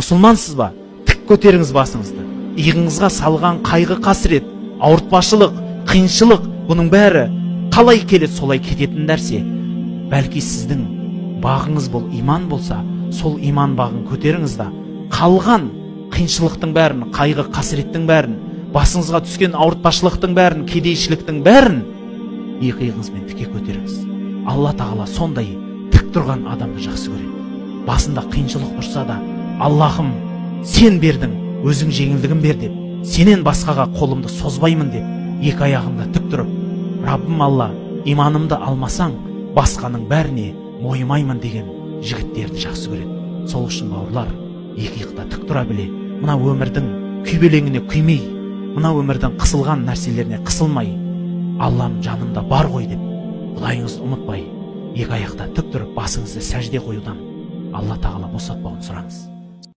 Мұсылмансыз ба? Тік көтеріңіз басыңызды. Иығыңызға салған қайғы қасірет, ауыртпашылық, қиыншылық, бұның бәрі қалай келеді, солай кететін нәрсе. Бәлки сіздің бағыңыз бұл иман болса, сол иман бағын көтеріңіз да, қалған қиыншылықтың бәрін, қайғы қасіреттің бәрін, басыңызға түскен ауыртпашылықтың бәрін, кедейшіліктің бәрін иығыңызбен тіке көтеріңіз. Алла тағала сондай тік тұрған адамды жақсы көреді. Басында қиыншылық тұрса да, Аллахым, сен бердің, өзің жеңілдігін бер деп, сенен басқаға қолымды созбаймын деп, екі аяғында тік тұрып, Раббым Алла, иманымды алмасаң, басқаның бәріне мойымаймын деген жігіттерді жақсы көреді. Сол үшін бауырлар, екі иықта тік тұра біле, мына өмірдің күйбелеңіне күймей, мына өмірдің қысылған нәрселеріне қысылмай, Аллам жанымда бар ғой деп, Құдайыңызды ұмытпай, екі аяқта тік тұрып басыңызды сәжде қоюдан Алла тағала босатпауын сұраңыз.